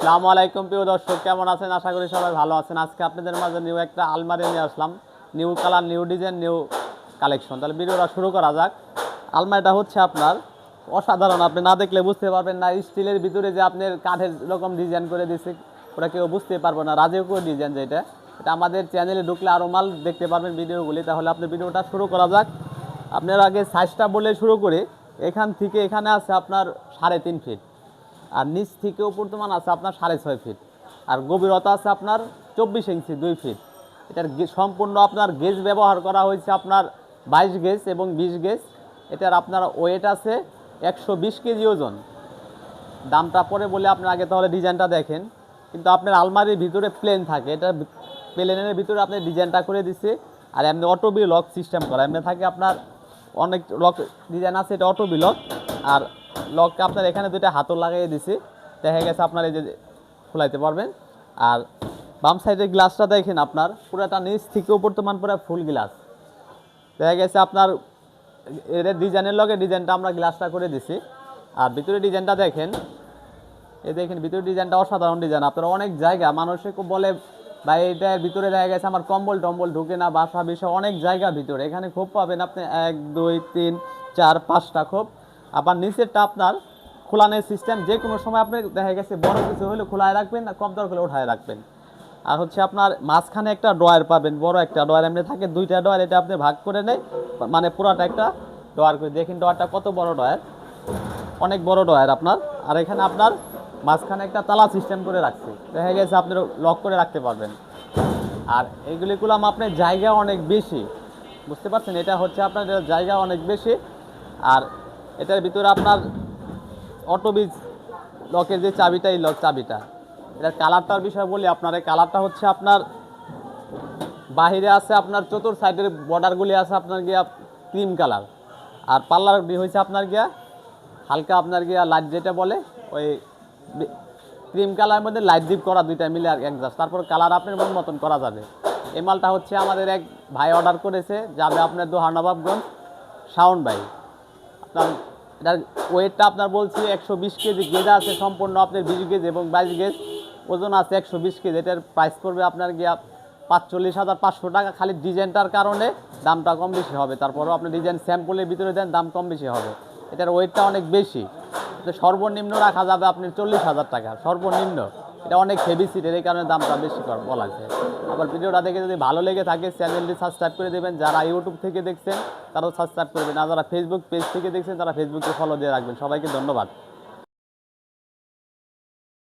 আসসালামু আলাইকুম প্রিয় দর্শক, কেমন আছেন? আশা করি সবাই ভালো আছেন। আজকে আপনাদের মাঝে নিউ একটা আলমারি নিয়ে আসলাম। New colour, new design, new collection. তাহলে ভিডিওটা শুরু করা যাক। আলমারিটা হচ্ছে আপনার অসাধারণ, আপনি না দেখলে বুঝতে পারবেন না। স্টিলের ভিতরে যে আপনার কাঠের এরকম ডিজাইন করে দিচ্ছে, ওটা কেউ বুঝতে পারবো না। রাজকীয় ডিজাইন যেটা, এটা আমাদের চ্যানেলে ঢুকলে আরও মাল দেখতে পারবেন ভিডিওগুলি। তাহলে আপনি ভিডিওটা শুরু করা যাক। আপনার আগে সাইজটা বলে শুরু করি। এখান থেকে এখানে আছে আপনার 3.5 ফিট, আর নিচ থেকে উপর তোমান আছে আপনার 6.5 ফিট, আর গভীরতা আছে আপনার 24 ইঞ্চি 2 ফিট। এটার সম্পূর্ণ আপনার গেজ ব্যবহার করা হয়েছে আপনার 22 গেজ এবং 20 গেজ। এটার আপনার ওয়েট আছে 120 কেজি ওজন। দামটা পরে বলে আপনার আগে তাহলে ডিজাইনটা দেখেন। কিন্তু আপনার আলমারির ভিতরে প্লেন থাকে, এটা প্লেনের ভিতরে আপনি ডিজাইনটা করে দিচ্ছে। আর এমনি অটোবি লক সিস্টেম করা, এমনি থাকে আপনার অনেক লক ডিজাইন আছে, এটা অটোবি লক। আর লকটা আপনার এখানে দুইটা হাতল লাগিয়ে দিছি, দেখা গেছে আপনার এই যে খোলাইতে পারবেন। আর বাম সাইডের গ্লাসটা দেখেন, আপনার পুরোটা নিচ থেকে উপর তোমান পুরো ফুল গ্লাস। দেখা গেছে আপনার এর ডিজাইনের লগে ডিজাইনটা আমরা গ্লাসটা করে দিছি। আর ভিতরে ডিজাইনটা দেখেন, এই দেখেন ভিতরে ডিজাইনটা অসাধারণ ডিজাইন। আপনারা অনেক জায়গা মানুষে বলে ভাই এটার ভিতরে দেখা গেছে আমার কম্বল টম্বল ঢুকে না, বাসা বিষয় অনেক জায়গা ভিতরে। এখানে খোপ পাবেন আপনি 1 2 3 4 5টা খোপ। আবার নিচেরটা আপনার খোলানোর সিস্টেম, যে কোনো সময় আপনি দেখা গেছে বড় কিছু হলে খোলায় রাখবেন, না কম দরকার হলে উঠায় রাখবেন। আর হচ্ছে আপনার মাঝখানে একটা ড্রয়ার পাবেন, বড় একটা ড্রয়ার। এমনি থাকে 2টা ড্রয়ার, এটা আপনি ভাগ করে নেয়, মানে পুরাটা একটা ড্রয়ার করে। দেখেন ড্রয়ারটা কত বড় ড্রয়ার, অনেক বড় ড্রয়ার আপনার। আর এখানে আপনার মাঝখানে একটা তালা সিস্টেম করে রাখছে, দেখা গেছে আপনি লক করে রাখতে পারবেন। আর এইগুলি করলাম আপনার জায়গা অনেক বেশি, বুঝতে পারছেন? এটা হচ্ছে আপনার জায়গা অনেক বেশি। আর এটার ভিতরে আপনার অটোবিজ লকের যে চাবিটা, এই লক চাবিটা, এটার কালারটার বিষয় বলি আপনার। এই কালারটা হচ্ছে আপনার বাহিরে আছে আপনার চতুর সাইডের বর্ডারগুলি আছে আপনার গিয়া ক্রিম কালার, আর পাল্লার হয়েছে আপনার গিয়া হালকা আপনার গিয়া লাইট যেটা বলে ওই ক্রিম কালারের মধ্যে লাইট ডিপ করা, দুইটা মিলে আর অ্যাডজাস্ট। তারপর কালার আপনার মন মতন করা যাবে। এই মালটা হচ্ছে আমাদের এক ভাই অর্ডার করেছে, যাবে আপনার দোহানবাবগঞ্জ শাওন ভাই। আপনার এটার ওয়েটটা আপনার বলছি 120 কেজি। গেজ আছে সম্পূর্ণ আপনার 20 গেজ এবং 22 গেজ, ওজন আছে 120 কেজি। এটার প্রাইস পড়বে আপনার গিয়া 45,500 টাকা। খালি ডিজাইনটার কারণে দামটা কম বেশি হবে, তারপরেও আপনি ডিজাইন স্যাম্পলের ভিতরে দেন, দাম কম বেশি হবে। এটার ওয়েটটা অনেক বেশি, সর্বনিম্ন রাখা যাবে আপনি 40,000 টাকা সর্বনিম্ন। এটা অনেক হেভি সিটের, এই কারণে দামটা বেশি বলা যায়। আবার ভিডিওটা দেখে যদি ভালো লেগে থাকে চ্যানেলটি সাবস্ক্রাইব করে দেবেন। যারা ইউটিউব থেকে দেখছেন তারাও সাবস্ক্রাইব করবেন, আর যারা ফেসবুক পেজ থেকে দেখছেন তারা ফেসবুকে ফলো দিয়ে রাখবেন। সবাইকে ধন্যবাদ।